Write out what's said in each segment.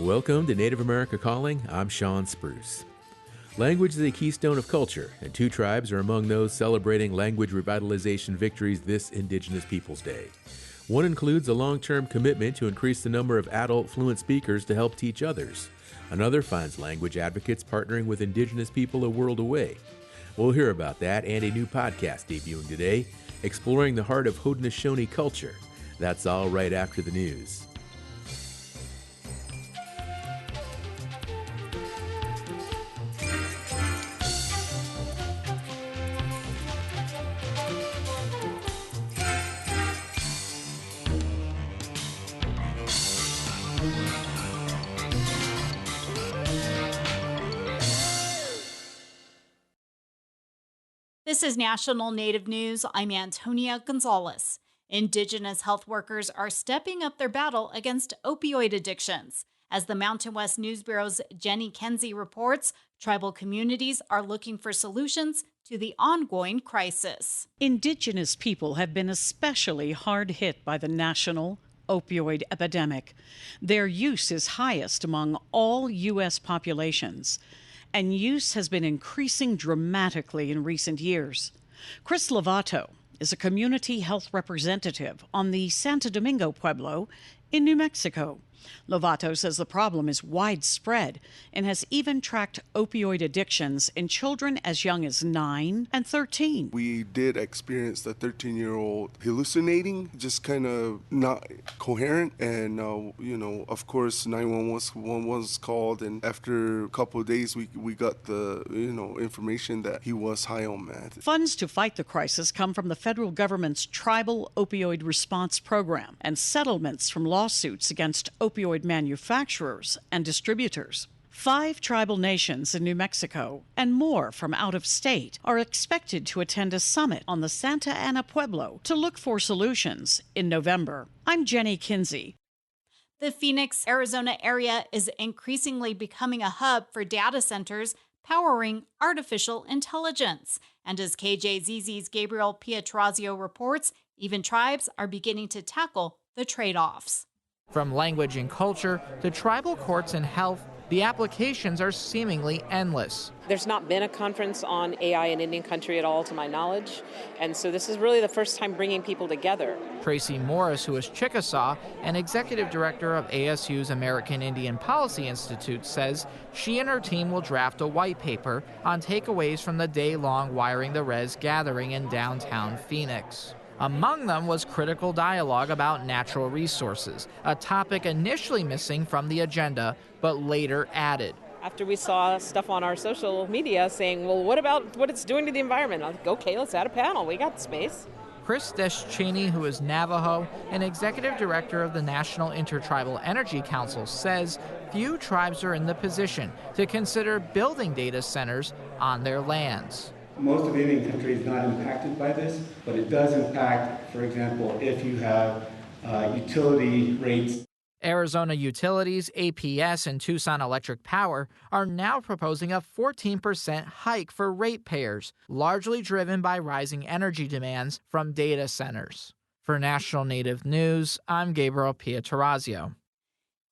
Welcome to Native America Calling. I'm Sean Spruce. Language is a keystone of culture, and two tribes are among those celebrating language revitalization victories this Indigenous Peoples Day. One includes a long-term commitment to increase the number of adult fluent speakers to help teach others. Another finds language advocates partnering with Indigenous people a world away. We'll hear about that and a new podcast debuting today, exploring the heart of Haudenosaunee culture. That's all right after the news. This is National Native News. I'm Antonia Gonzalez. Indigenous health workers are stepping up their battle against opioid addictions. As the Mountain West News Bureau's Jenny Kenzie reports, tribal communities are looking for solutions to the ongoing crisis. Indigenous people have been especially hard hit by the national opioid epidemic. Their use is highest among all U.S. populations, and use has been increasing dramatically in recent years. Chris Lovato is a community health representative on the Santo Domingo Pueblo in New Mexico. Lovato says the problem is widespread and has even tracked opioid addictions in children as young as 9 and 13. We did experience the 13-year-old hallucinating, just kind of not coherent. And, of course, 911 was called. And after a couple of days, we got the, information that he was high on meth. Funds to fight the crisis come from the federal government's Tribal Opioid Response Program and settlements from lawsuits against opioid manufacturers and distributors. 5 tribal nations in New Mexico and more from out of state are expected to attend a summit on the Santa Ana Pueblo to look for solutions in November. I'm Jenny Kinsey. The Phoenix, Arizona area is increasingly becoming a hub for data centers powering artificial intelligence. And as KJZZ's Gabriel Pietrorazio reports, even tribes are beginning to tackle the trade-offs. From language and culture to tribal courts and health, the applications are seemingly endless. There's not been a conference on AI in Indian country at all, to my knowledge, and so this is really the first time bringing people together. Tracy Morris, who is Chickasaw and executive director of ASU's American Indian Policy Institute, says she and her team will draft a white paper on takeaways from the day-long Wiring the Res gathering in downtown Phoenix. Among them was critical dialogue about natural resources, a topic initially missing from the agenda, but later added. After we saw stuff on our social media saying, well, what about what it's doing to the environment? I was like, okay, let's add a panel. We got space. Chris Deschaney, who is Navajo and executive director of the National Intertribal Energy Council, says few tribes are in the position to consider building data centers on their lands. Most of Indian country is not impacted by this, but it does impact, for example, if you have utility rates. Arizona Utilities, APS, and Tucson Electric Power are now proposing a 14% hike for ratepayers, largely driven by rising energy demands from data centers. For National Native News, I'm Gabriel Pietrorazio.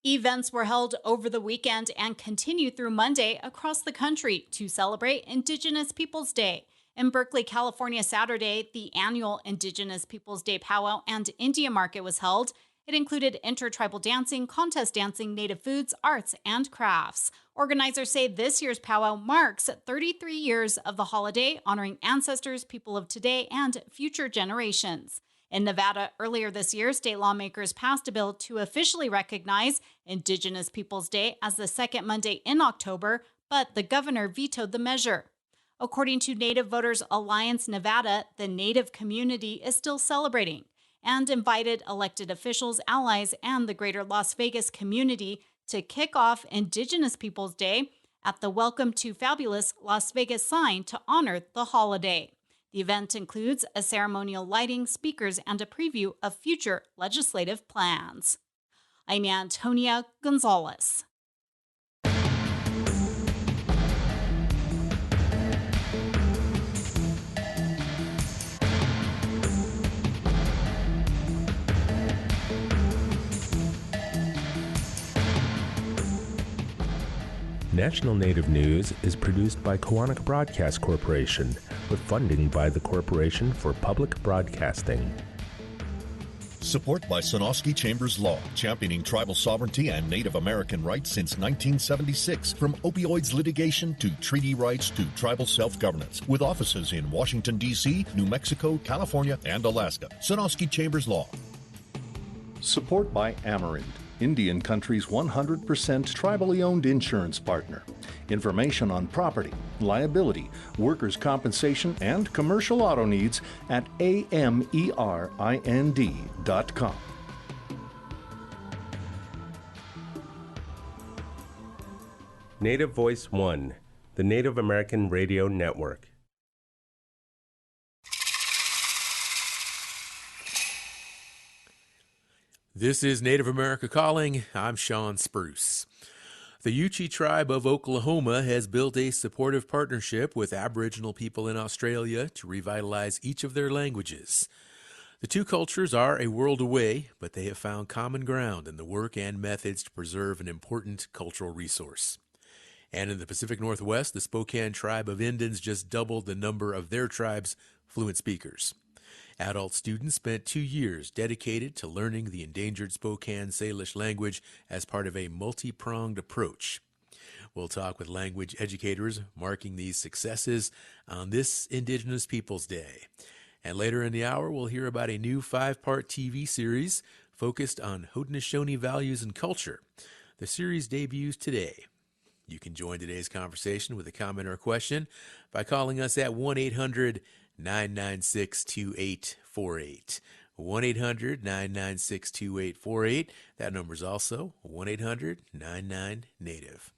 Events were held over the weekend and continue through Monday across the country to celebrate Indigenous Peoples Day. In Berkeley, California, Saturday, the annual Indigenous Peoples Day powwow and India Market was held. It included intertribal dancing, contest dancing, native foods, arts, and crafts. Organizers say this year's powwow marks 33 years of the holiday, honoring ancestors, people of today, and future generations. In Nevada, earlier this year, state lawmakers passed a bill to officially recognize Indigenous Peoples Day as the second Monday in October, but the governor vetoed the measure. According to Native Voters Alliance Nevada, the Native community is still celebrating and invited elected officials, allies, and the greater Las Vegas community to kick off Indigenous Peoples Day at the Welcome to Fabulous Las Vegas sign to honor the holiday. The event includes a ceremonial lighting, speakers, and a preview of future legislative plans. I'm Antonia Gonzalez. National Native News is produced by Koahnic Broadcast Corporation with funding by the Corporation for Public Broadcasting. Support by Sonosky Chambers Law, championing tribal sovereignty and Native American rights since 1976. From opioids litigation to treaty rights to tribal self-governance. With offices in Washington, D.C., New Mexico, California, and Alaska. Sonosky Chambers Law. Support by Amerind, Indian Country's 100% tribally owned insurance partner. Information on property, liability, workers' compensation, and commercial auto needs at amerind.com. Native Voice One, the Native American Radio Network. This is Native America Calling. I'm Sean Spruce. The Yuchi tribe of Oklahoma has built a supportive partnership with Aboriginal people in Australia to revitalize each of their languages. The two cultures are a world away, but they have found common ground in the work and methods to preserve an important cultural resource. And in the Pacific Northwest, the Spokane tribe of Indians just doubled the number of their tribe's fluent speakers. Adult students spent 2 years dedicated to learning the endangered Spokane Salish language as part of a multi-pronged approach. We'll talk with language educators marking these successes on this Indigenous Peoples Day. And later in the hour, we'll hear about a new 5-part TV series focused on Haudenosaunee values and culture. The series debuts today. You can join today's conversation with a comment or question by calling us at 1-800-996-2848. 1-800-996-2848. That number is also 1-800-99-NATIVE.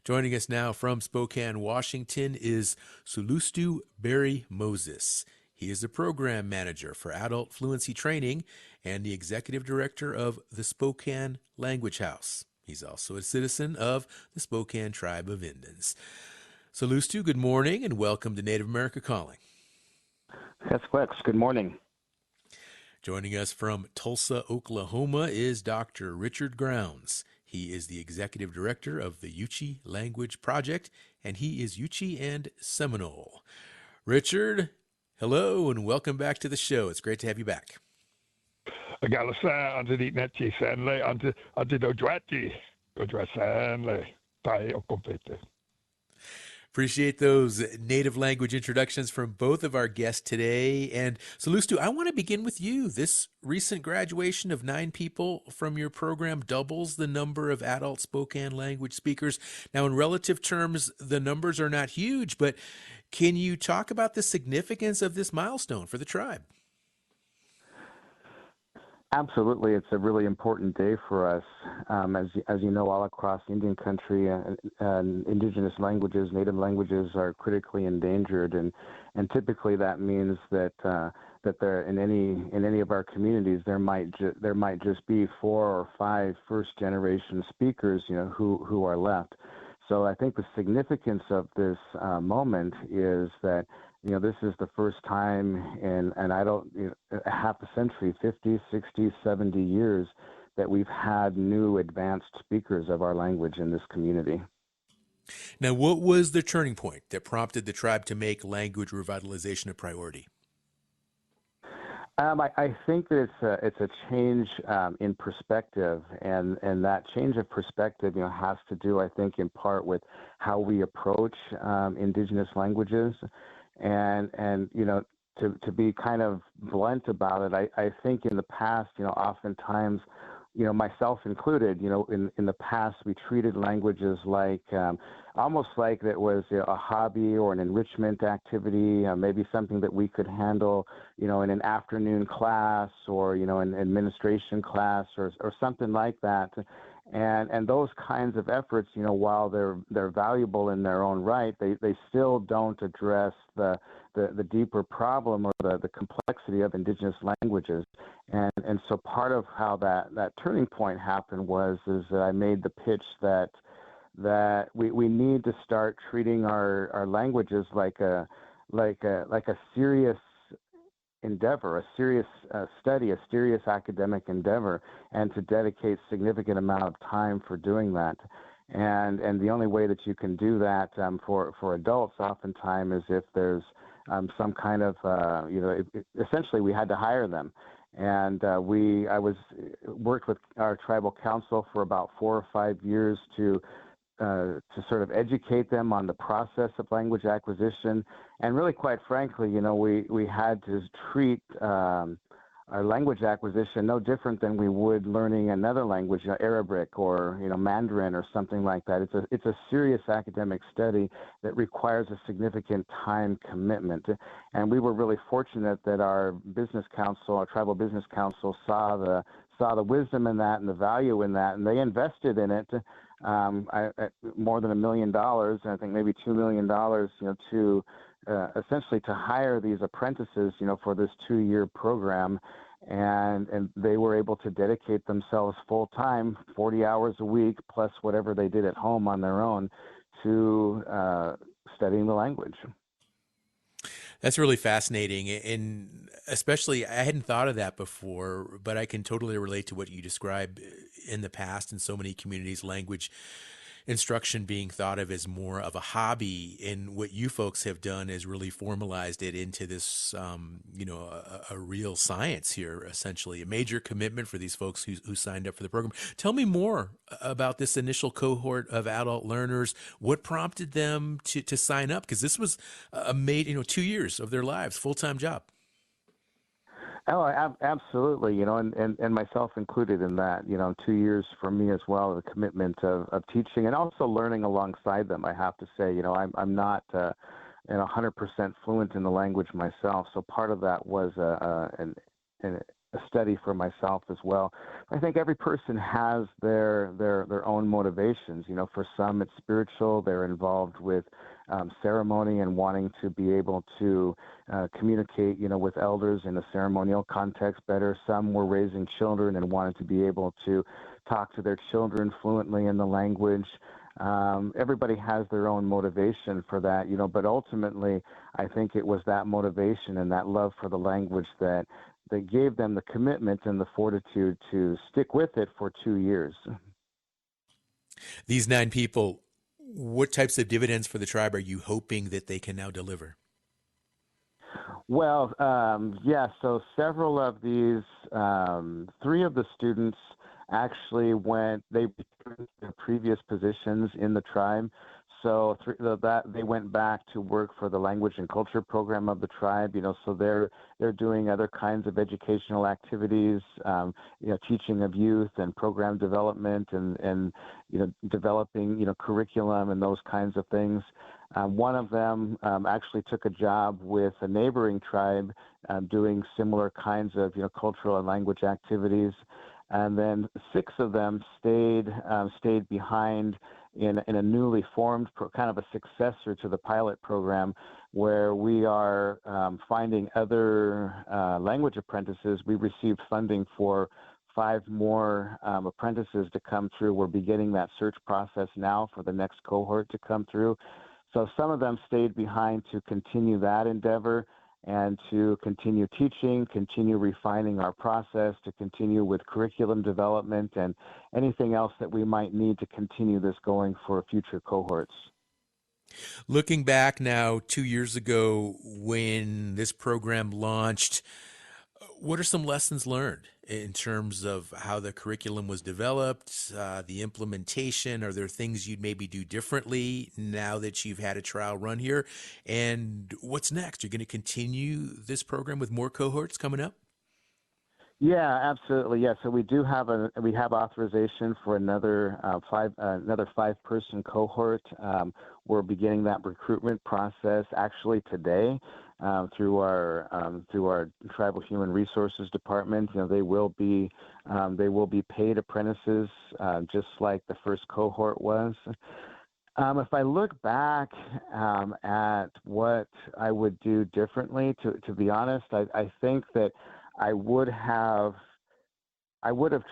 Joining us now from Spokane, Washington is Sulustu Barry Moses. He is the program manager for adult fluency training and the executive director of the Spokane Language House. He's also a citizen of the Spokane Tribe of Indians. Sulustu, good morning and welcome to Native America Calling. Good morning. Joining us from Tulsa, Oklahoma is Dr. Richard Grounds. He is the executive director of the Yuchi Language Project, and he is Yuchi and Seminole. Richard, hello and welcome back to the show. It's great to have you back. Appreciate those native language introductions from both of our guests today. And Sulustu, I want to begin with you. This recent graduation of 9 people from your program doubles the number of adult Spokane language speakers. Now, in relative terms, the numbers are not huge, but can you talk about the significance of this milestone for the tribe? Absolutely. It's a really important day for us. As you know, all across Indian country, indigenous languages, native languages are critically endangered. And typically that means that there in any of our communities, there might just be 4 or 5 first generation speakers, who are left. So I think the significance of this moment is that this is the first time in half a century, 50, 60, 70 years, that we've had new advanced speakers of our language in this community. Now, what was the turning point that prompted the tribe to make language revitalization a priority? I think that it's a change in perspective, and that change of perspective, has to do, I think, in part with how we approach indigenous languages. And to be kind of blunt about it, I think in the past, oftentimes, myself included, in the past, we treated languages like almost like it was a hobby or an enrichment activity, maybe something that we could handle, in an afternoon class or, an administration class or something like that. And those kinds of efforts, while they're valuable in their own right, they still don't address the deeper problem or the complexity of indigenous languages. And so part of how that turning point happened is that I made the pitch that we need to start treating our languages like a serious endeavor, a serious study, a serious academic endeavor, and to dedicate significant amount of time for doing that. And the only way that you can do that for adults oftentimes is if there's some kind of, essentially we had to hire them. And worked with our tribal council for about 4 or 5 years to sort of educate them on the process of language acquisition. And really, quite frankly, we had to treat our language acquisition no different than we would learning another language, Arabic or Mandarin or something like that. It's a serious academic study that requires a significant time commitment. And we were really fortunate that our tribal business council saw the wisdom in that and the value in that, and they invested in it. More than $1 million, and I think maybe $2 million, to essentially to hire these apprentices, for this 2-year program, and they were able to dedicate themselves full time, 40 hours a week, plus whatever they did at home on their own, to studying the language. That's really fascinating, and especially I hadn't thought of that before, but I can totally relate to what you described in the past in so many communities, language instruction being thought of as more of a hobby, and what you folks have done is really formalized it into this, a real science here, essentially, a major commitment for these folks who signed up for the program. Tell me more about this initial cohort of adult learners. What prompted them to sign up? Because this was 2 years of their lives, full-time job. Oh, absolutely. And myself included in that, 2 years for me as well, the commitment of teaching and also learning alongside them. I have to say, I'm not 100% fluent in the language myself. So part of that was a study for myself as well. I think every person has their own motivations. For some, it's spiritual. They're involved with ceremony and wanting to be able to communicate, with elders in a ceremonial context better. Some were raising children and wanted to be able to talk to their children fluently in the language. Everybody has their own motivation for that, but ultimately, I think it was that motivation and that love for the language that gave them the commitment and the fortitude to stick with it for 2 years. These 9 people, what types of dividends for the tribe are you hoping that they can now deliver? Well, so several of these, 3 of the students actually they returned to their previous positions in the tribe. So they went back to work for the language and culture program of the tribe. So they're doing other kinds of educational activities, teaching of youth and program development and developing curriculum and those kinds of things. One of them actually took a job with a neighboring tribe doing similar kinds of cultural and language activities. And then 6 of them stayed behind in a newly formed kind of a successor to the pilot program, where we are finding other language apprentices. We received funding for 5 more apprentices to come through. We're beginning that search process now for the next cohort to come through. So some of them stayed behind to continue that endeavor and to continue teaching, continue refining our process, to continue with curriculum development and anything else that we might need to continue this going for future cohorts. Looking back now, 2 years ago when this program launched, what are some lessons learned in terms of how the curriculum was developed, the implementation? Are there things you'd maybe do differently now that you've had a trial run here? And what's next? You're going to continue this program with more cohorts coming up? Yeah, absolutely. Yeah, so we have authorization for another 5-person cohort. We're beginning that recruitment process actually today through our tribal human resources department. They will be paid apprentices just like the first cohort was. If I look back at what I would do differently, to be honest, I think that I would have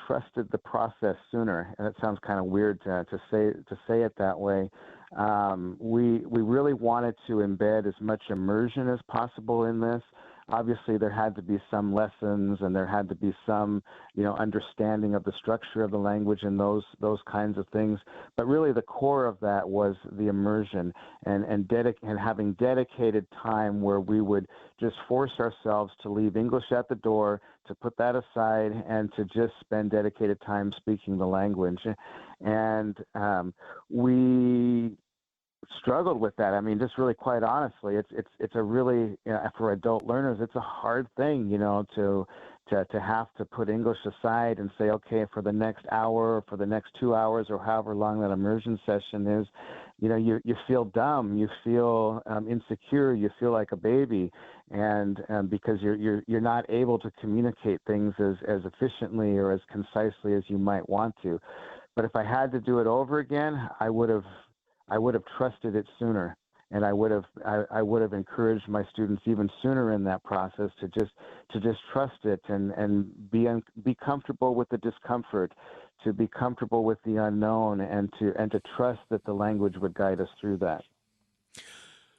trusted the process sooner, and it sounds kind of weird to say it that way. We really wanted to embed as much immersion as possible in this. obviously there had to be some lessons and there had to be some, understanding of the structure of the language and those kinds of things. But really the core of that was the immersion and having dedicated time where we would just force ourselves to leave English at the door, to put that aside, and to just spend dedicated time speaking the language. And we struggled with that. I mean, just really quite honestly, it's a really, for adult learners, it's a hard thing, to have to put English aside and say, okay, for the next hour or for the next 2 hours or however long that immersion session is, you feel dumb, you feel insecure, you feel like a baby, and because you're not able to communicate things as efficiently or as concisely as you might want to. But if I had to do it over again, I would have trusted it sooner, and I would have encouraged my students even sooner in that process to just trust it and be comfortable with the discomfort, to be comfortable with the unknown, and to trust that the language would guide us through that.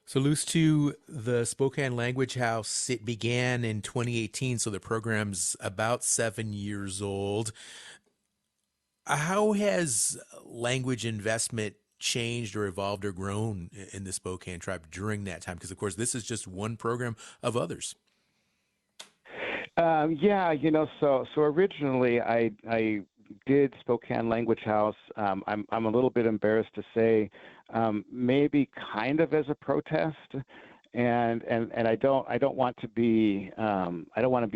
So, Lustu, the Spokane Language House, it began in 2018, so the program's about 7 years old. How has language investment changed or evolved or grown in the Spokane tribe during that time? Because, of course, this is just one program of others. So originally I did Spokane Language House. I'm a little bit embarrassed to say, maybe kind of as a protest. And I don't want to be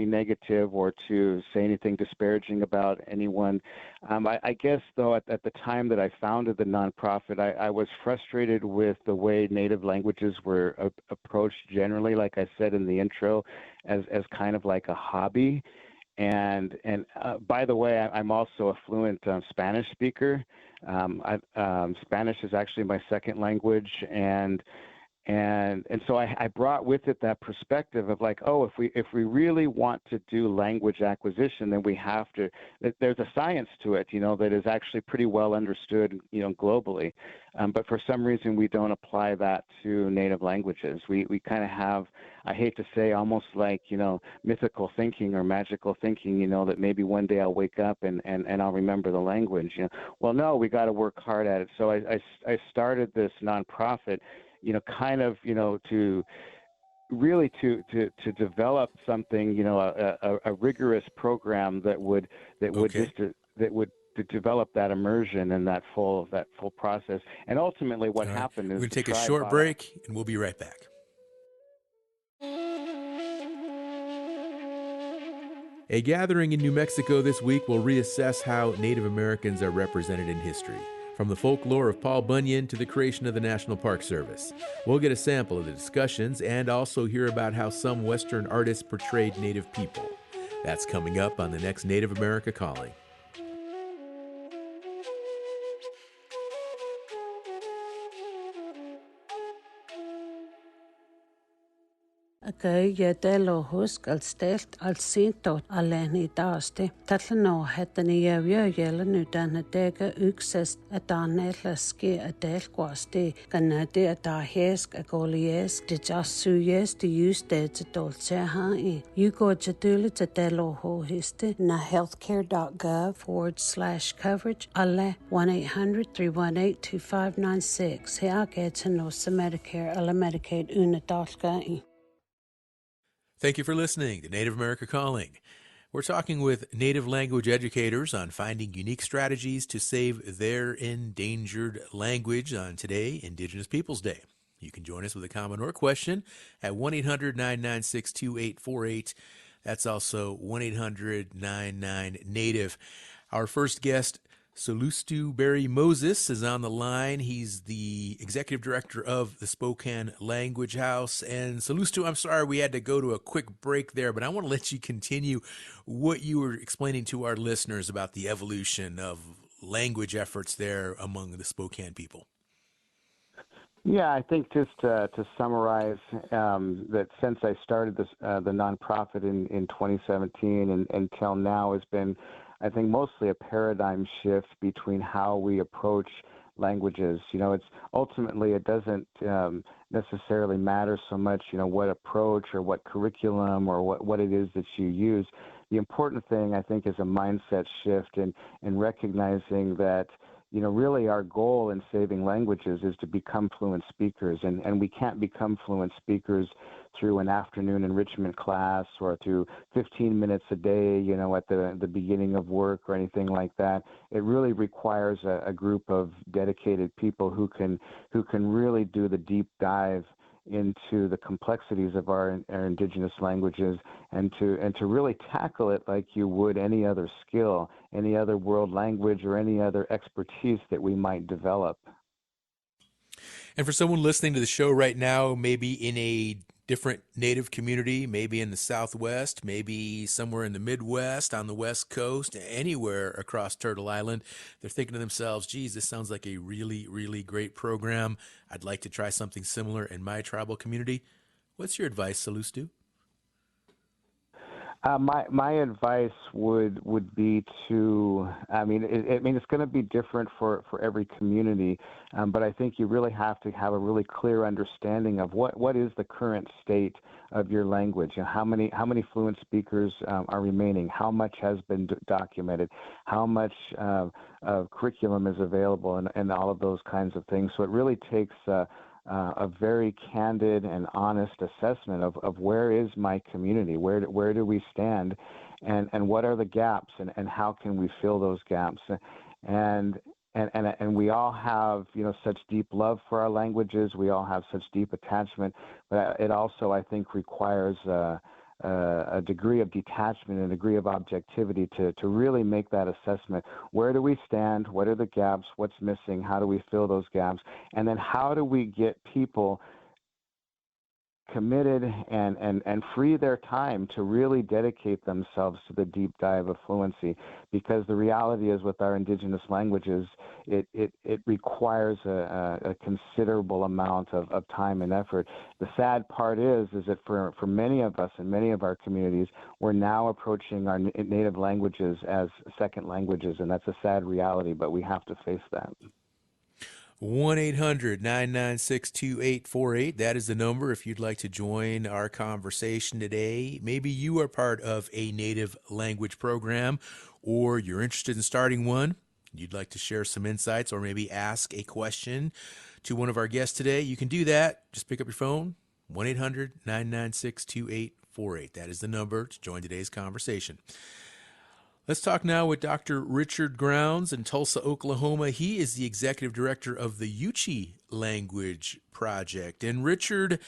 negative or to say anything disparaging about anyone. I guess though at the time that I founded the nonprofit, I was frustrated with the way Native languages were approached generally, like I said in the intro, as kind of like a hobby. And by the way, I'm also a fluent Spanish speaker. Spanish is actually my second language, and so I brought with it that perspective of like, oh, if we really want to do language acquisition, then we have to. There's a science to it, that is actually pretty well understood, globally. But for some reason, we don't apply that to native languages. We kind of have, I hate to say, almost like mythical thinking or magical thinking, that maybe one day I'll wake up and I'll remember the language. Well, no, we got to work hard at it. So I started this nonprofit, to really to develop something, a rigorous program that would develop that immersion and that full process. And ultimately, what happened is we're going to take a short break, and we'll be right back. A gathering in New Mexico this week will reassess how Native Americans are represented in history, from the folklore of Paul Bunyan to the creation of the National Park Service. We'll get a sample of the discussions and also hear about how some Western artists portrayed Native people. That's coming up on the next Native America Calling. Husk als stelt als sintot alleen i daasti. Tatlano hettani jäävjöjällä nytänä tega yksest etanetlaski etelquasti kannati etahesk ekolies dijassujes di justet dolceha yuko jatulit etelohohisti na healthcare.gov/coverage alle 1-800-318-2596 he agetanos Medicare alle Medicaid unadalka. Thank you for listening to Native America Calling. We're talking with Native language educators on finding unique strategies to save their endangered language on today, Indigenous Peoples Day. You can join us with a comment or question at 1-800-996-2848. That's also 1-800-99-NATIVE. Our first guest, Solustu Barry Moses, is on the line. He's the executive director of the Spokane Language House. And Solustu, I'm sorry we had to go to a quick break there, but I want to let you continue what you were explaining to our listeners about the evolution of language efforts there among the Spokane people. Yeah, I think just to summarize, that since I started this, the nonprofit in 2017 and until now has been, I think, mostly a paradigm shift between how we approach languages. It's ultimately, it doesn't necessarily matter so much, what approach or what curriculum or what it is that you use. The important thing, I think, is a mindset shift in recognizing that, really our goal in saving languages is to become fluent speakers. And we can't become fluent speakers through an afternoon enrichment class or through 15 minutes a day, at the beginning of work or anything like that. It really requires a group of dedicated people who can really do the deep dive into the complexities of our indigenous languages and to really tackle it like you would any other skill, any other world language, or any other expertise that we might develop. And for someone listening to the show right now, maybe in a different Native community, maybe in the Southwest, maybe somewhere in the Midwest, on the West Coast, anywhere across Turtle Island, they're thinking to themselves, geez, this sounds like a really, really great program. I'd like to try something similar in my tribal community. What's your advice, Salustu? My advice would be to, it's going to be different for every community, but I think you really have to have a really clear understanding of what is the current state of your language. How many fluent speakers are remaining? How much has been documented? How much curriculum is available, and all of those kinds of things. So it really takes a very candid and honest assessment of where is my community, where do we stand, and what are the gaps, and how can we fill those gaps, and we all have such deep love for our languages, we all have such deep attachment, but it also, I think, requires a degree of detachment and a degree of objectivity to really make that assessment. Where do we stand? What are the gaps? What's missing? How do we fill those gaps? And then how do we get people committed and free their time to really dedicate themselves to the deep dive of fluency? Because the reality is, with our indigenous languages, it requires a considerable amount of time and effort. The sad part is that for many of us in many of our communities, we're now approaching our native languages as second languages, and that's a sad reality, but we have to face that. 1-800-996-2848. That is the number if you'd like to join our conversation today. Maybe you are part of a native language program, or you're interested in starting one. You'd like to share some insights or maybe ask a question to one of our guests today. You can do that. Just pick up your phone, 1-800-996-2848. That is the number to join today's conversation. Let's talk now with Dr. Richard Grounds in Tulsa, Oklahoma. He is the executive director of the Yuchi Language Project. And Richard,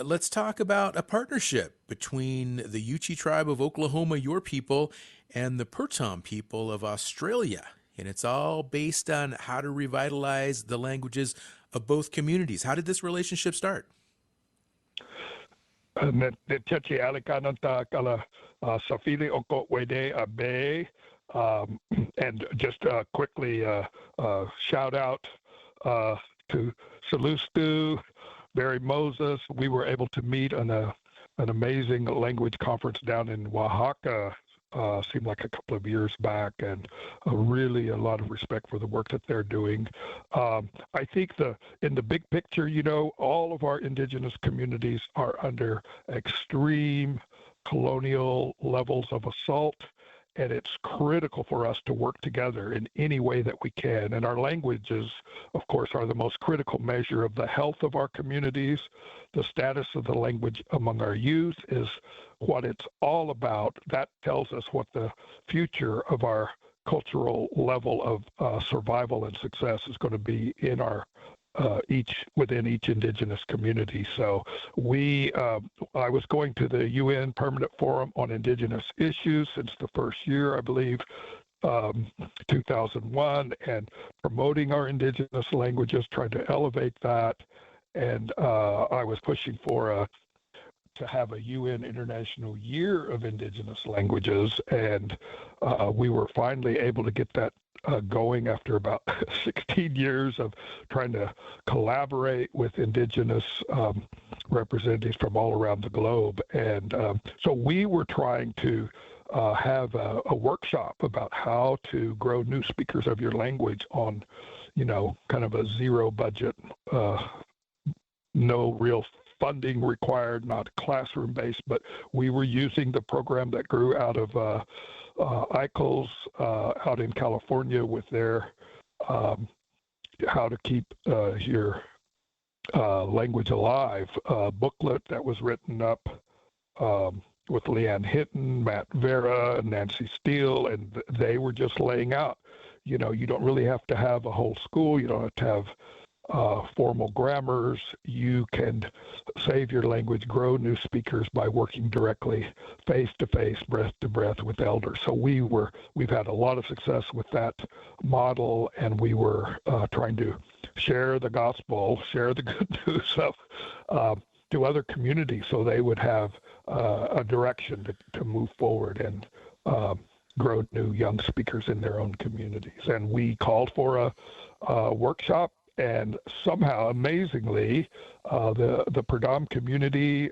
let's talk about a partnership between the Yuchi tribe of Oklahoma, your people, and the Pertom people of Australia. And it's all based on how to revitalize the languages of both communities. How did this relationship start? And just quickly shout out to Salustu, Barry Moses. We were able to meet on an amazing language conference down in Oaxaca. Seemed like a couple of years back, and really a lot of respect for the work that they're doing. I think in the big picture, all of our indigenous communities are under extreme colonial levels of assault, and it's critical for us to work together in any way that we can. And our languages, of course, are the most critical measure of the health of our communities. The status of the language among our youth is what it's all about. That tells us what the future of our cultural level of survival and success is going to be in our within each indigenous community. So I was going to the UN Permanent Forum on Indigenous Issues since the first year, I believe, 2001, and promoting our indigenous languages, trying to elevate that. And I was pushing for to have a UN International Year of Indigenous Languages, and we were finally able to get that going after about 16 years of trying to collaborate with indigenous representatives from all around the globe. And so we were trying to have a workshop about how to grow new speakers of your language on, kind of a zero budget no real funding required, not classroom based, but we were using the program that grew out of ICLS out in California with their How to Keep Your Language Alive booklet that was written up with Leanne Hinton, Matt Vera, and Nancy Steele, and they were just laying out, you don't really have to have a whole school, you don't have to have formal grammars. You can save your language, grow new speakers by working directly, face to face, breath to breath with elders. So we've had a lot of success with that model, and we were trying to share the gospel, share the good news to other communities, so they would have a direction to move forward and grow new young speakers in their own communities. And we called for a workshop. And somehow, amazingly, the Pradam community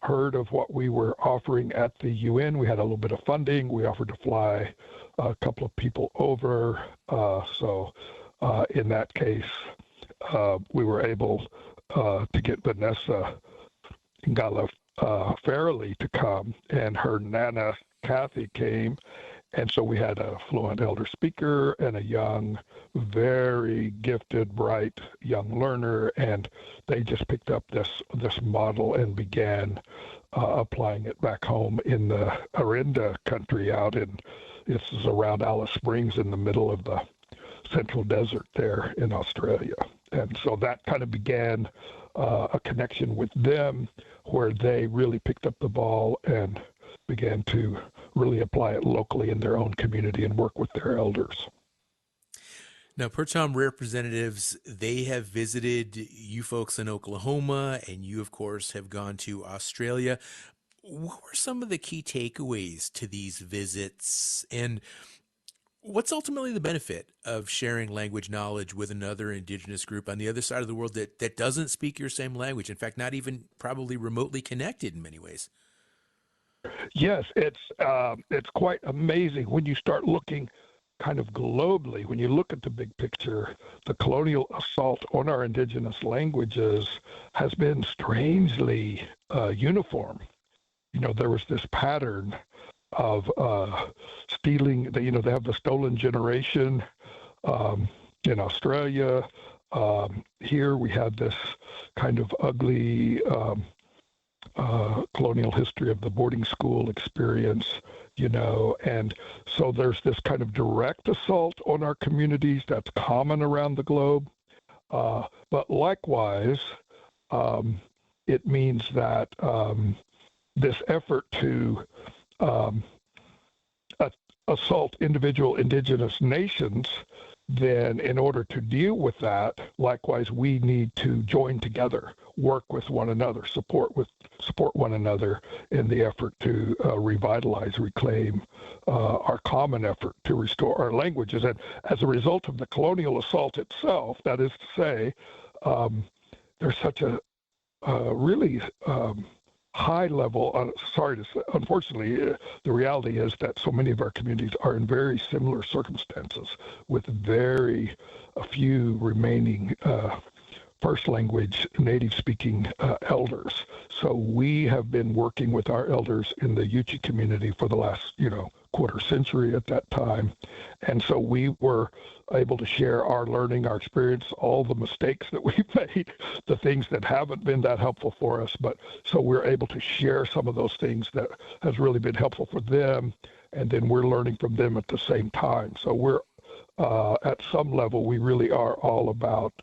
heard of what we were offering at the UN. We had a little bit of funding. We offered to fly a couple of people over. So in that case, we were able to get Vanessa Ngala Farrelly to come, and her Nana Kathy came. And so we had a fluent elder speaker and a young, very gifted, bright young learner, and they just picked up this model and began applying it back home in the Arinda country this is around Alice Springs in the middle of the central desert there in Australia. And so that kind of began a connection with them where they really picked up the ball and began to really apply it locally in their own community and work with their elders. Now, Pradam representatives, they have visited you folks in Oklahoma, and you, of course, have gone to Australia. What were some of the key takeaways to these visits, and what's ultimately the benefit of sharing language knowledge with another Indigenous group on the other side of the world that doesn't speak your same language? In fact, not even probably remotely connected in many ways. Yes, it's quite amazing when you start looking kind of globally. When you look at the big picture, the colonial assault on our indigenous languages has been strangely uniform. There was this pattern of stealing. They have the stolen generation in Australia. Here we had this kind of ugly colonial history of the boarding school experience, and so there's this kind of direct assault on our communities that's common around the globe. But likewise, it means that this effort to assault individual indigenous nations, then in order to deal with that, likewise, we need to join together, work with one another, support one another in the effort to revitalize, reclaim our common effort to restore our languages. And as a result of the colonial assault itself, that is to say, there's such a really high level, sorry to say, unfortunately, the reality is that so many of our communities are in very similar circumstances with very few remaining first language native speaking elders. So we have been working with our elders in the Yuchi community for the last, quarter century at that time. And so we were able to share our learning, our experience, all the mistakes that we've made, the things that haven't been that helpful for us. But so we're able to share some of those things that has really been helpful for them. And then we're learning from them at the same time. So we're at some level, we really are all about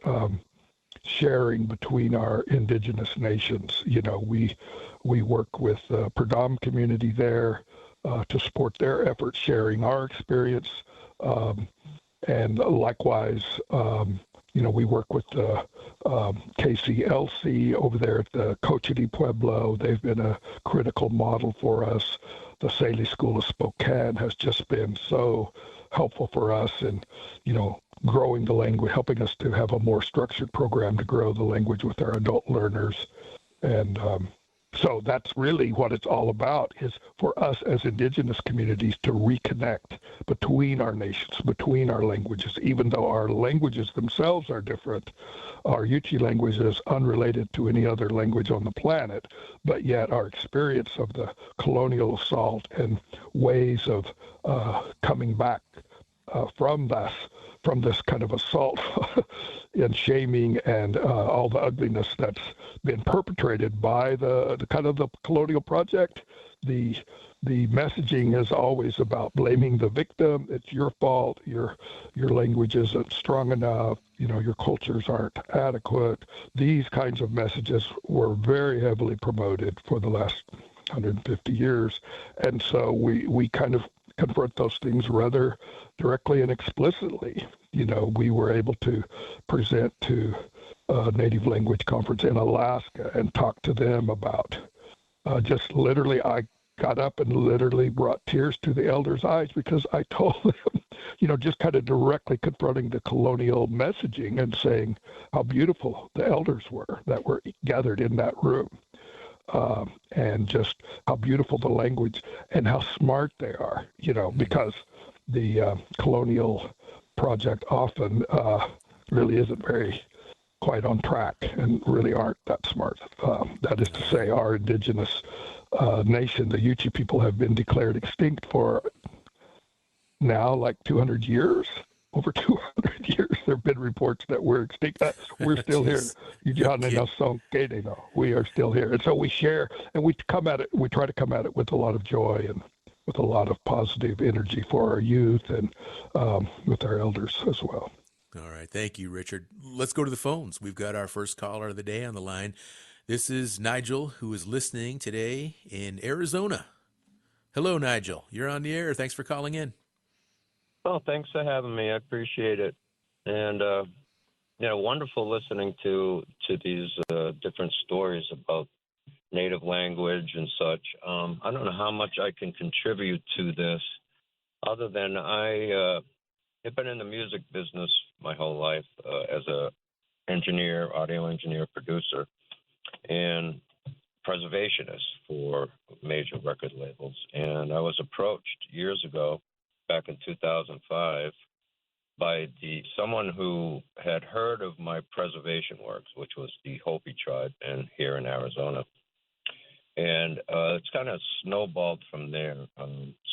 sharing between our indigenous nations. We work with the Pradam community there to support their efforts, sharing our experience. And likewise, we work with the KCLC over there at the Coche de Pueblo. They've been a critical model for us. The Saley School of Spokane has just been so helpful for us in, growing the language, helping us to have a more structured program to grow the language with our adult learners. And So that's really what it's all about, is for us as indigenous communities to reconnect between our nations, between our languages. Even though our languages themselves are different, our Yuchi language is unrelated to any other language on the planet, but yet our experience of the colonial assault and ways of coming back from this kind of assault and shaming and all the ugliness that's been perpetrated by the kind of the colonial project. The messaging is always about blaming the victim. It's your fault. Your language isn't strong enough. Your cultures aren't adequate. These kinds of messages were very heavily promoted for the last 150 years, and so we kind of confront those things rather directly and explicitly. We were able to present to a Native Language Conference in Alaska and talk to them about just literally, I got up and literally brought tears to the elders' eyes because I told them, just kind of directly confronting the colonial messaging and saying how beautiful the elders were that were gathered in that room. And just how beautiful the language and how smart they are, because the colonial project often really isn't very quite on track and really aren't that smart. That is to say, our indigenous nation, the Yuchi people, have been declared extinct for now like 200 years. Over 200 years, there have been reports that we're extinct. We're still here. We are still here. And so we share, and we come at it, we try to come at it with a lot of joy and with a lot of positive energy for our youth and with our elders as well. All right. Thank you, Richard. Let's go to the phones. We've got our first caller of the day on the line. This is Nigel, who is listening today in Arizona. Hello, Nigel. You're on the air. Thanks for calling in. Oh, thanks for having me. I appreciate it. And, wonderful listening to these different stories about native language and such. I don't know how much I can contribute to this other than I have been in the music business my whole life as a engineer, audio engineer, producer, and preservationist for major record labels. And I was approached years ago, back in 2005, by someone who had heard of my preservation works, which was the Hopi tribe here in Arizona. And it's kind of snowballed from there.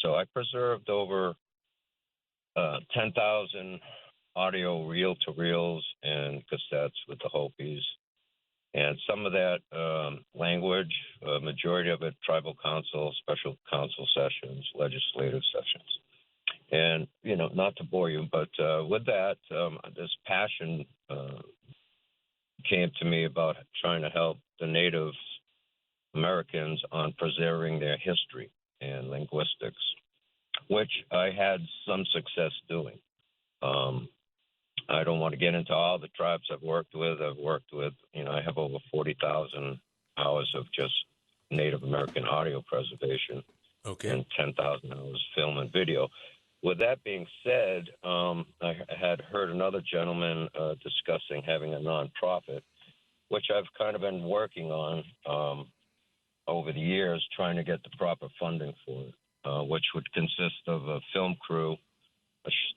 So I preserved over 10,000 audio reel-to-reels and cassettes with the Hopis. And some of that language, majority of it, tribal council, special council sessions, legislative sessions. And, not to bore you, but with that, this passion came to me about trying to help the Native Americans on preserving their history and linguistics, which I had some success doing. I don't want to get into all the tribes I've worked with. I have over 40,000 hours of just Native American audio preservation. Okay. And 10,000 hours film and video. With that being said, I had heard another gentleman discussing having a nonprofit, which I've kind of been working on over the years, trying to get the proper funding for it, which would consist of a film crew,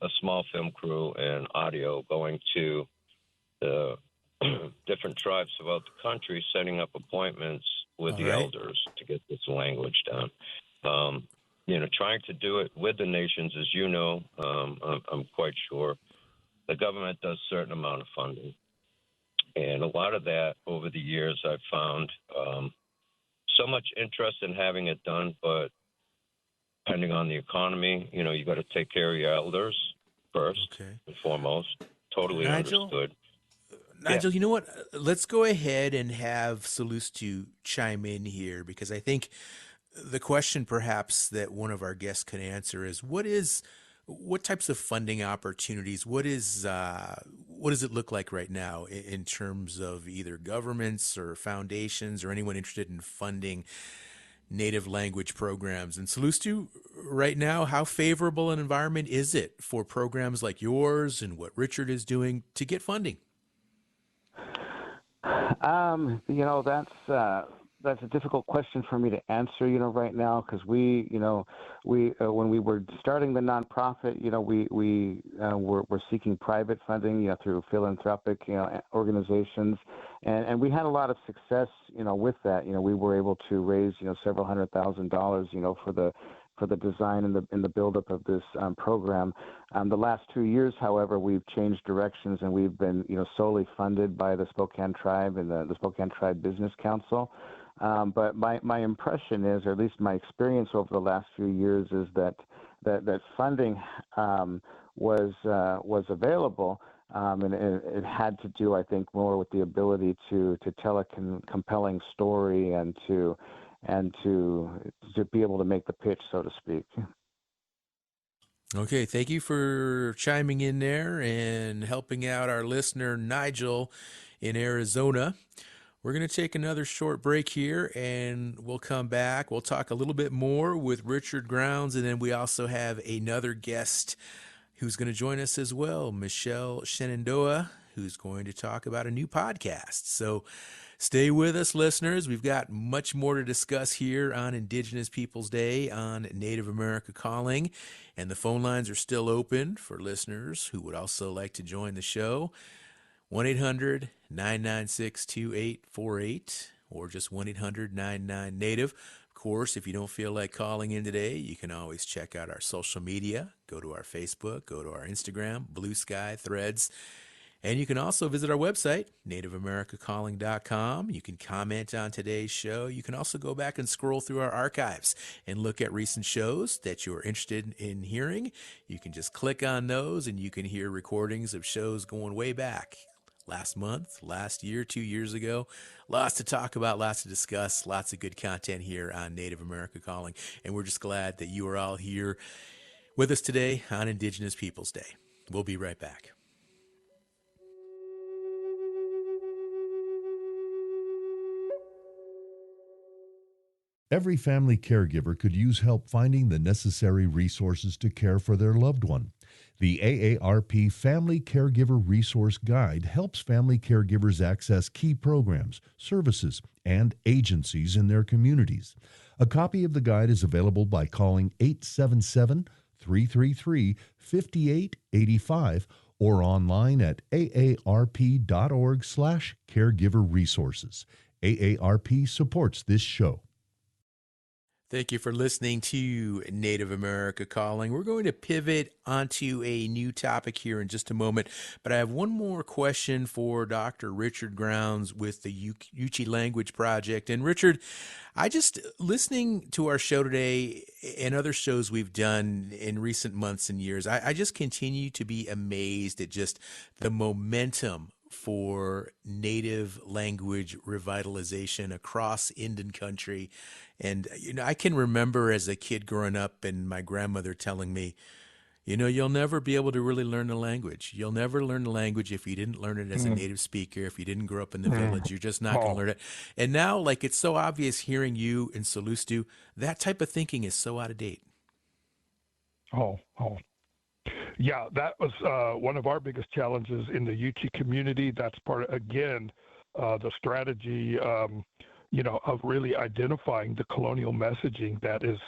a small film crew, and audio going to the different tribes throughout the country, setting up appointments with the elders to get this language down. Trying to do it with the nations, as you know, I'm quite sure the government does a certain amount of funding. And a lot of that over the years I've found so much interest in having it done, but depending on the economy, you got to take care of your elders first and foremost. Totally understood. Nigel, you know what? Let's go ahead and have Salustu chime in here, because I think the question perhaps that one of our guests could answer is what types of funding opportunities, what does it look like right now in terms of either governments or foundations or anyone interested in funding native language programs? And Salustu, right now, how favorable an environment is it for programs like yours and what Richard is doing to get funding? That's that's a difficult question for me to answer, right now, because we when we were starting the nonprofit, we're seeking private funding, through philanthropic, organizations, and we had a lot of success, with that. We were able to raise, several $100,000, for the design and the buildup of this program. The last 2 years, however, we've changed directions, and we've been, solely funded by the Spokane Tribe and the Spokane Tribe Business Council. But my impression is, or at least my experience over the last few years, is that funding was available, and it had to do, I think, more with the ability to tell a compelling story and to be able to make the pitch, so to speak. Okay, thank you for chiming in there and helping out our listener Nigel in Arizona. We're going to take another short break here, and we'll come back. We'll talk a little bit more with Richard Grounds, and then we also have another guest who's going to join us as well, Michelle Shenandoah, who's going to talk about a new podcast. So stay with us, listeners. We've got much more to discuss here on Indigenous Peoples Day on Native America Calling, and the phone lines are still open for listeners who would also like to join the show. 1-800-996-2848 or just 1-800-99-NATIVE. Of course, if you don't feel like calling in today, you can always check out our social media. Go to our Facebook, go to our Instagram, Blue Sky, Threads. And you can also visit our website, nativeamericacalling.com. You can comment on today's show. You can also go back and scroll through our archives and look at recent shows that you're interested in hearing. You can just click on those and you can hear recordings of shows going way back. Last month, last year, 2 years ago. Lots to talk about, lots to discuss, lots of good content here on Native America Calling. And we're just glad that you are all here with us today on Indigenous Peoples Day. We'll be right back. Every family caregiver could use help finding the necessary resources to care for their loved one. The AARP Family Caregiver Resource Guide helps family caregivers access key programs, services, and agencies in their communities. A copy of the guide is available by calling 877-333-5885 or online at aarp.org/caregiverresources. AARP supports this show. Thank you for listening to Native America Calling. We're going to pivot onto a new topic here in just a moment, but I have one more question for Dr. Richard Grounds with the Yuchi Language Project. And Richard, listening to our show today and other shows we've done in recent months and years, I just continue to be amazed at just the momentum for native language revitalization across Indian country. And, I can remember as a kid growing up and my grandmother telling me, you'll never be able to really learn the language. You'll never learn the language if you didn't learn it as a native speaker, if you didn't grow up in the village. You're just not going to learn it. And now, it's so obvious hearing you in Solustu, that type of thinking is so out of date. Yeah, that was one of our biggest challenges in the Yuchi community. That's part of, again, the strategy, of really identifying the colonial messaging that has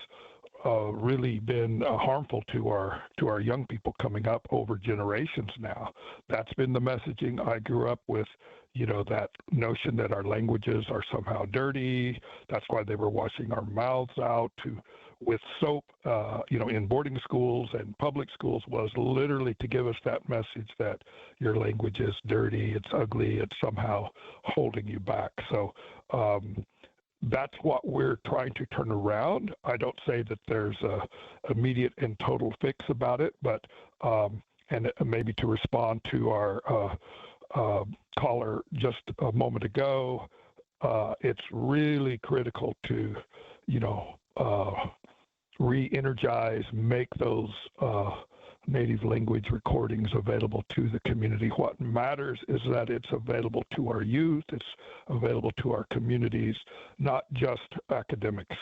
really been harmful to our young people coming up over generations now. That's been the messaging I grew up with. That notion that our languages are somehow dirty. That's why they were washing our mouths out with soap, in boarding schools and public schools, was literally to give us that message that your language is dirty, it's ugly, it's somehow holding you back. So that's what we're trying to turn around. I don't say that there's a immediate and total fix about it, but and maybe to respond to our caller just a moment ago, it's really critical to, re-energize, make those native language recordings available to the community. What matters is that it's available to our youth, it's available to our communities, not just academics.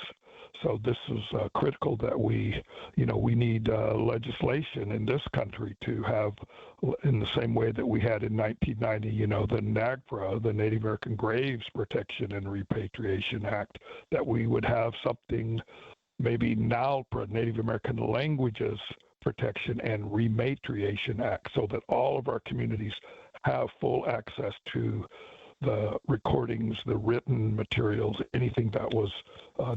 So this is critical that we need legislation in this country to have, in the same way that we had in 1990, the NAGPRA, the Native American Graves Protection and Repatriation Act, that we would have something maybe NALPRA, Native American Languages Protection and Rematriation Act, so that all of our communities have full access to the recordings, the written materials, anything that was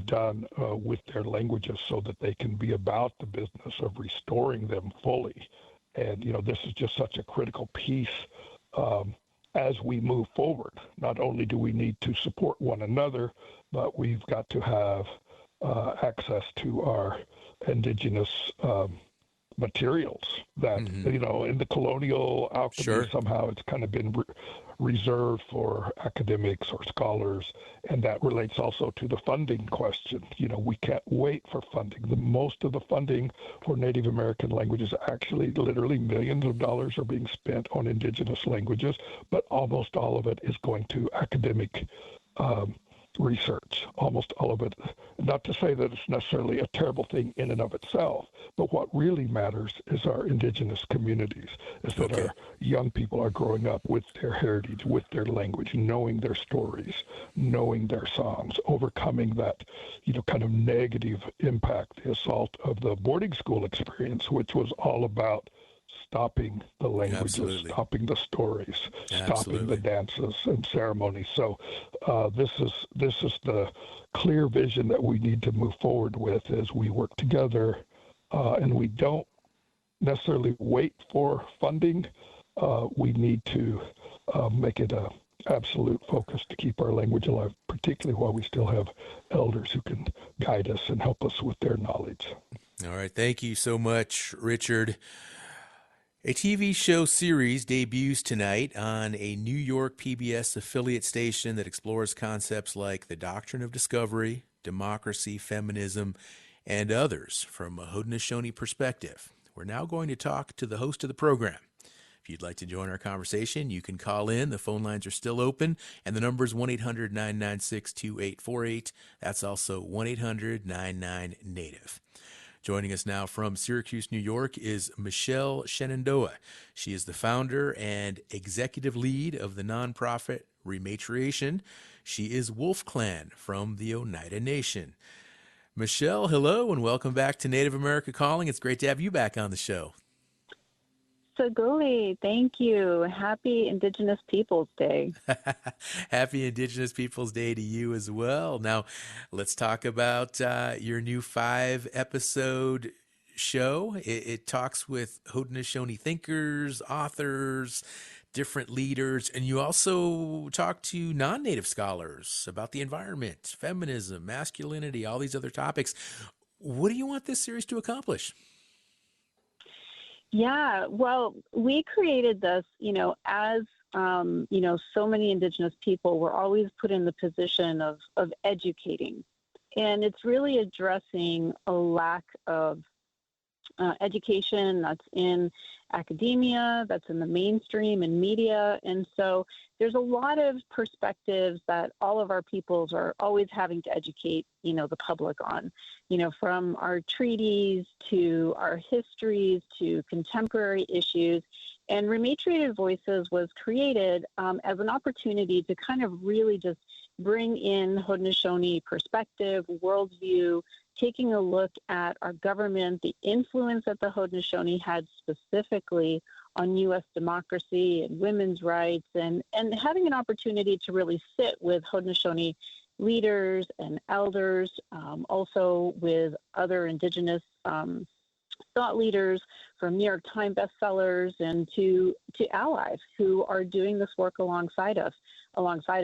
done with their languages, so that they can be about the business of restoring them fully. And, this is just such a critical piece as we move forward. Not only do we need to support one another, but we've got to have access to our indigenous materials that, in the colonial alchemy, somehow it's kind of been reserved for academics or scholars, and that relates also to the funding question. We can't wait for funding. Most of the funding for Native American languages, actually literally millions of dollars are being spent on indigenous languages, but almost all of it is going to academic research, almost all of it. Not to say that it's necessarily a terrible thing in and of itself, but what really matters is our indigenous communities, is that our young people are growing up with their heritage, with their language, knowing their stories, knowing their songs, overcoming that, kind of negative impact, the assault of the boarding school experience, which was all about stopping the languages, stopping the stories, stopping the dances and ceremonies. So this is the clear vision that we need to move forward with as we work together, and we don't necessarily wait for funding. We need to make it an absolute focus to keep our language alive, particularly while we still have elders who can guide us and help us with their knowledge. All right. Thank you so much, Richard. A TV show series debuts tonight on a New York PBS affiliate station that explores concepts like the doctrine of discovery, democracy, feminism, and others from a Haudenosaunee perspective. We're now going to talk to the host of the program. If you'd like to join our conversation, you can call in. The phone lines are still open, and the number is 1-800-996-2848. That's also 1-800-99-NATIVE. Joining us now from Syracuse, New York, is Michelle Shenandoah. She is the founder and executive lead of the nonprofit Rematriation. She is Wolf Clan from the Oneida Nation. Michelle, hello, and welcome back to Native America Calling. It's great to have you back on the show. Saguli, thank you. Happy Indigenous Peoples Day. Happy Indigenous Peoples Day to you as well. Now, let's talk about your new 5-episode show. It talks with Haudenosaunee thinkers, authors, different leaders, and you also talk to non-Native scholars about the environment, feminism, masculinity, all these other topics. What do you want this series to accomplish? Yeah, well, we created this, as, so many Indigenous people were always put in the position of educating. And it's really addressing a lack of education that's in academia, that's in the mainstream and media. And so there's a lot of perspectives that all of our peoples are always having to educate, the public on, from our treaties to our histories to contemporary issues. And Rematriated Voices was created as an opportunity to kind of really just bring in Haudenosaunee perspective, worldview, taking a look at our government, the influence that the Haudenosaunee had specifically on U.S. democracy and women's rights, and having an opportunity to really sit with Haudenosaunee leaders and elders, also with other Indigenous thought leaders from New York Times bestsellers, and to allies who are doing this work alongside of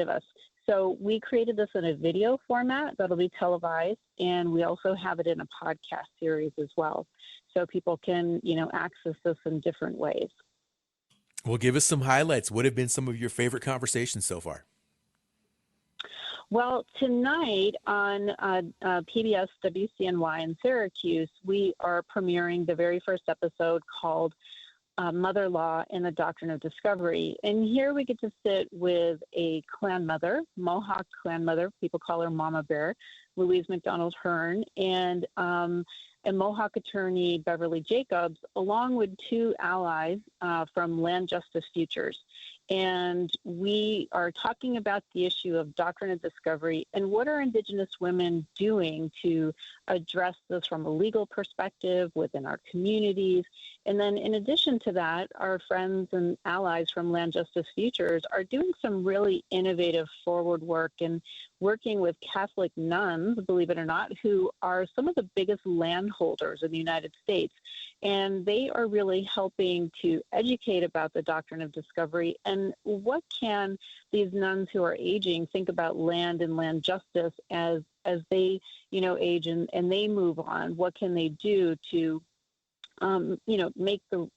us. So we created this in a video format that'll be televised, and we also have it in a podcast series as well. So people can, access this in different ways. Well, give us some highlights. What have been some of your favorite conversations so far? Well, tonight on PBS WCNY in Syracuse, we are premiering the very first episode called Mother Law and the Doctrine of Discovery. And here we get to sit with a clan mother, Mohawk clan mother, people call her Mama Bear, Louise McDonald Hearn, and Mohawk attorney Beverly Jacobs, along with two allies from Land Justice Futures. And we are talking about the issue of doctrine of discovery and what are Indigenous women doing to address this from a legal perspective within our communities. And then in addition to that, our friends and allies from Land Justice Futures are doing some really innovative forward work and working with Catholic nuns, believe it or not, who are some of the biggest landholders in the United States. And they are really helping to educate about the doctrine of discovery and what can these nuns who are aging think about land and land justice as they, age and they move on. What can they do to, make the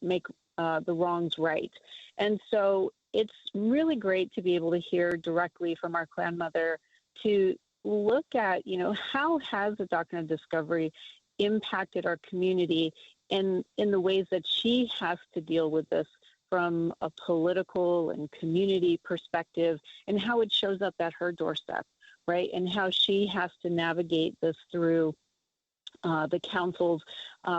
wrongs right? And so it's really great to be able to hear directly from our clan mother to look at, how has the doctrine of discovery impacted our community in the ways that she has to deal with this from a political and community perspective, and how it shows up at her doorstep, right? And how she has to navigate this through the councils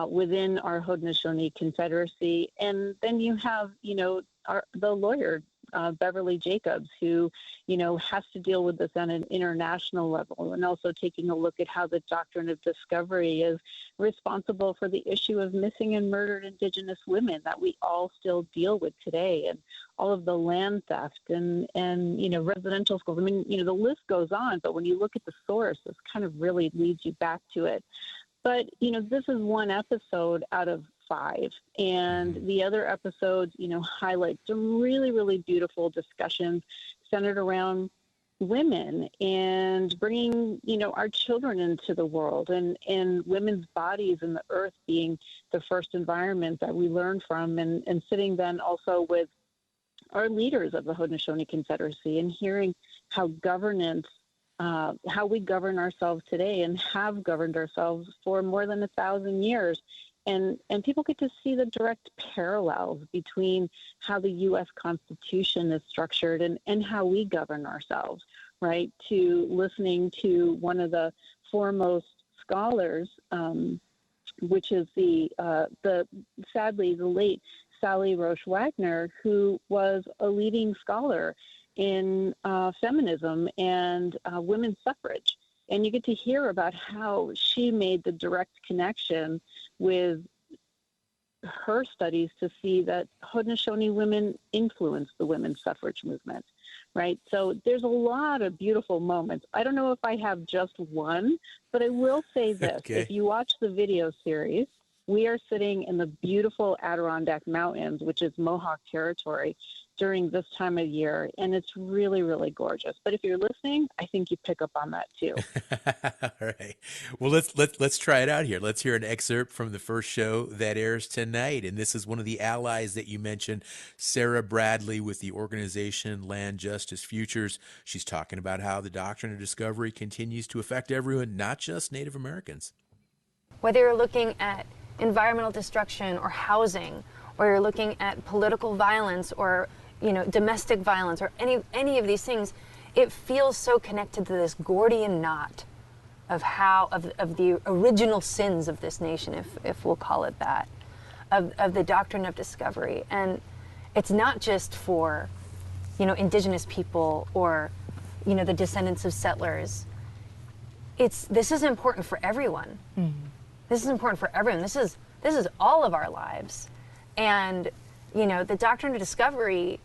within our Haudenosaunee Confederacy. And then you have, the lawyer, Beverly Jacobs, who, has to deal with this on an international level, and also taking a look at how the doctrine of discovery is responsible for the issue of missing and murdered Indigenous women that we all still deal with today, and all of the land theft and residential schools. I mean, the list goes on, but when you look at the source, this kind of really leads you back to it. But, this is one episode out of 5. And the other episodes, highlight some really, really beautiful discussions centered around women and bringing, our children into the world and women's bodies and the earth being the first environment that we learn from, and sitting then also with our leaders of the Haudenosaunee Confederacy and hearing how governance how we govern ourselves today and have governed ourselves for more than 1,000 years. And people get to see the direct parallels between how the U.S. Constitution is structured and how we govern ourselves, right? To listening to one of the foremost scholars, which is the sadly the late Sally Roche Wagner, who was a leading scholar in feminism and women's suffrage. And you get to hear about how she made the direct connection with her studies to see that Haudenosaunee women influenced the women's suffrage movement, right? So there's a lot of beautiful moments. I don't know if I have just one, but I will say this. Okay. If you watch the video series, we are sitting in the beautiful Adirondack Mountains, which is Mohawk territory, during this time of year, and it's really, really gorgeous. But if you're listening, I think you pick up on that too. All right. Well, let's try it out here. Let's hear an excerpt from the first show that airs tonight, and this is one of the allies that you mentioned, Sarah Bradley with the organization Land Justice Futures. She's talking about how the doctrine of discovery continues to affect everyone, not just Native Americans. Whether you're looking at environmental destruction or housing, or you're looking at political violence or domestic violence or any of these things, it feels so connected to this Gordian knot of the original sins of this nation, if we'll call it that, of the doctrine of discovery. And it's not just for Indigenous people or the descendants of settlers. This is important for everyone. Mm-hmm. This is important for everyone. This is all of our lives. And the doctrine of discovery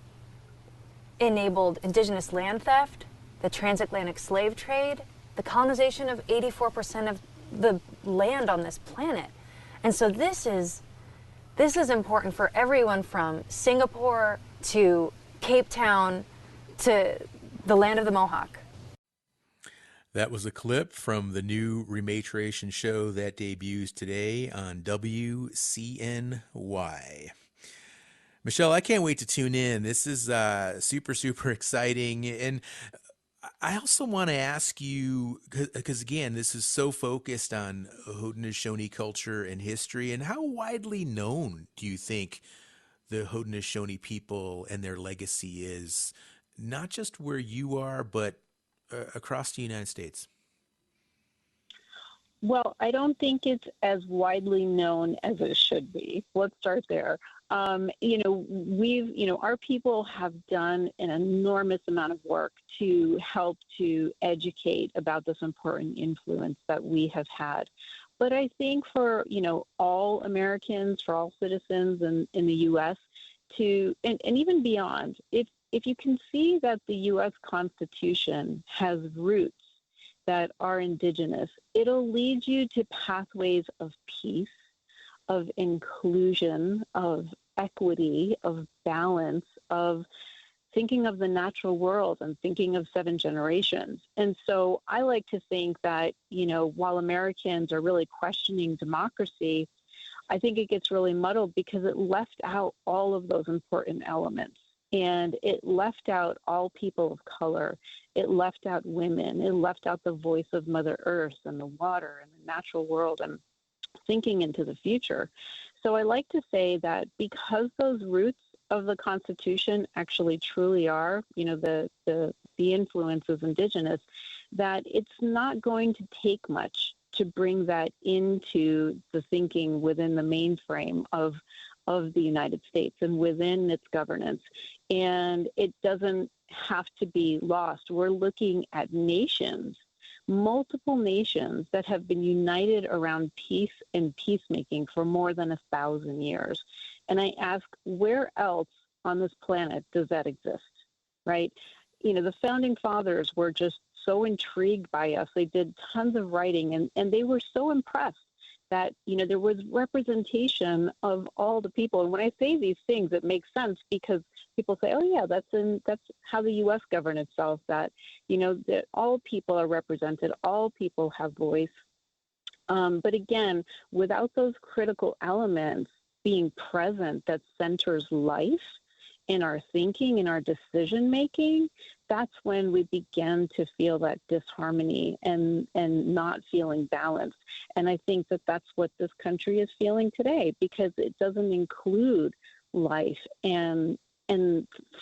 enabled Indigenous land theft, the transatlantic slave trade, the colonization of 84% of the land on this planet. And so this is important for everyone from Singapore to Cape Town to the land of the Mohawk. That was a clip from the new rematriation show that debuts today on WCNY. Michelle, I can't wait to tune in. This is super, super exciting. And I also want to ask you, because again, this is so focused on Haudenosaunee culture and history, and how widely known do you think the Haudenosaunee people and their legacy is, not just where you are, but across the United States? Well, I don't think it's as widely known as it should be. Let's start there. Our people have done an enormous amount of work to help to educate about this important influence that we have had. But I think for, all Americans, for all citizens in the U.S. and even beyond, if you can see that the U.S. Constitution has roots that are indigenous, it'll lead you to pathways of peace, of inclusion, of equity, of balance, of thinking of the natural world and thinking of 7 generations. And so I like to think that, while Americans are really questioning democracy, I think it gets really muddled because it left out all of those important elements. And it left out all people of color. It left out women. It left out the voice of Mother Earth and the water and the natural world and thinking into the future. So I like to say that because those roots of the Constitution actually truly are, the influence is indigenous, that it's not going to take much to bring that into the thinking within the mainframe of the United States and within its governance. And it doesn't have to be lost. We're looking at nations, multiple nations that have been united around peace and peacemaking for more than 1,000 years. And I ask, where else on this planet does that exist, right? The founding fathers were just so intrigued by us. They did tons of writing, and they were so impressed that, there was representation of all the people. And when I say these things, it makes sense because people say, oh, yeah, that's how the U.S. governed itself, that, that all people are represented, all people have voice. But again, without those critical elements being present that centers life in our thinking, in our decision making, that's when we begin to feel that disharmony and not feeling balanced. And I think that that's what this country is feeling today, because it doesn't include life and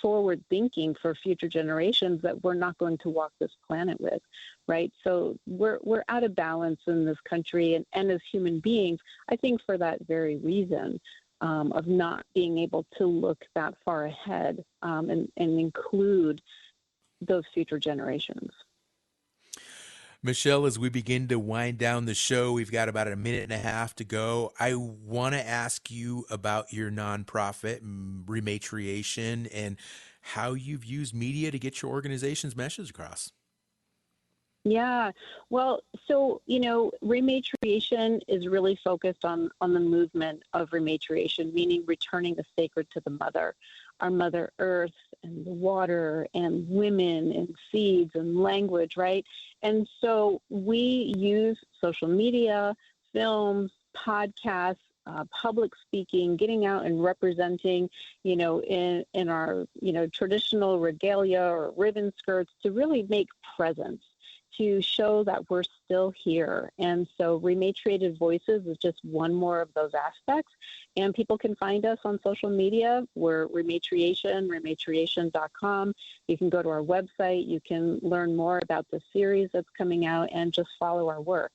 forward thinking for future generations that we're not going to walk this planet with, right? So we're out of balance in this country, and as human beings, I think for that very reason. Of not being able to look that far ahead and include those future generations. Michelle, as we begin to wind down the show, we've got about 1.5 minutes to go. I want to ask you about your nonprofit, Rematriation, and how you've used media to get your organization's message across. Yeah, well, so, rematriation is really focused on the movement of rematriation, meaning returning the sacred to the mother, our Mother Earth and the water and women and seeds and language, right? And so we use social media, films, podcasts, public speaking, getting out and representing, in our, traditional regalia or ribbon skirts to really make presence, to show that we're still here. And so Rematriated Voices is just one more of those aspects. And people can find us on social media. We're Rematriation, rematriation.com. You can go to our website. You can learn more about the series that's coming out and just follow our work.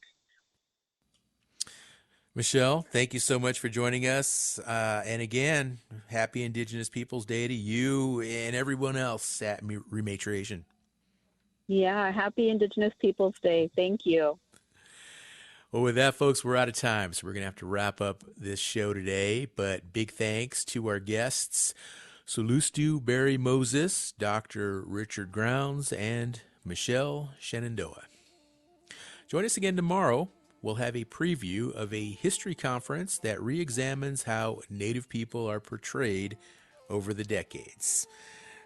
Michelle, thank you so much for joining us. And again, happy Indigenous Peoples Day to you and everyone else at Rematriation. Yeah, happy Indigenous Peoples Day. Thank you. Well, with that, folks, we're out of time, so we're going to have to wrap up this show today. But big thanks to our guests, Solustu Barry Moses, Dr. Richard Grounds, and Michelle Shenandoah. Join us again tomorrow. We'll have a preview of a history conference that re-examines how Native people are portrayed over the decades.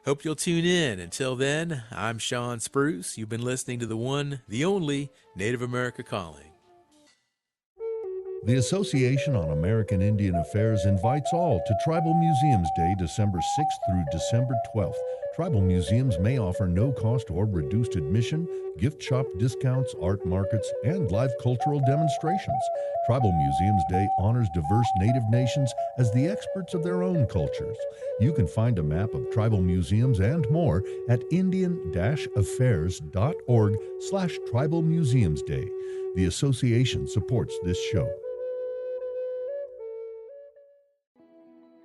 Hope you'll tune in. Until then, I'm Sean Spruce. You've been listening to the one, the only Native America Calling. The Association on American Indian Affairs invites all to Tribal Museums Day, December 6th through December 12th. Tribal museums may offer no-cost or reduced admission, gift shop discounts, art markets, and live cultural demonstrations. Tribal Museums Day honors diverse Native nations as the experts of their own cultures. You can find a map of tribal museums and more at indian-affairs.org/Tribal Museums Day. The association supports this show.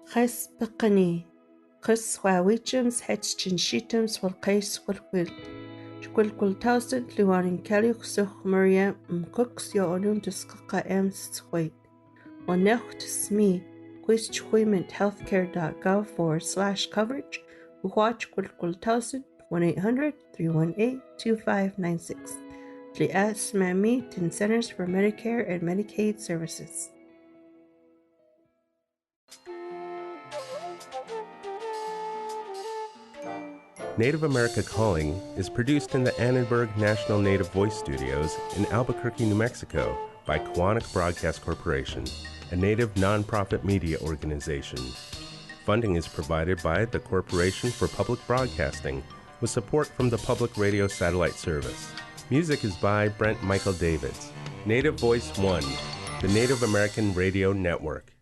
خس بقني خس خواويتشمس هتشنشيتمس والقيس والقلت شكل كل تاوسد لوارن كالي خسخ مريم مكوكس يقولون تسقق أمس سخويت ونخ تسمي كويس تشويمنت healthcare.gov/coverage وخواتش كل تاوسد 1-800-318-2596 لأس مامي تن Centers for Medicare and Medicaid Services. Native America Calling is produced in the Annenberg National Native Voice Studios in Albuquerque, New Mexico by Quantic Broadcast Corporation, a Native nonprofit media organization. Funding is provided by the Corporation for Public Broadcasting with support from the Public Radio Satellite Service. Music is by Brent Michael Davids. Native Voice One, the Native American Radio Network.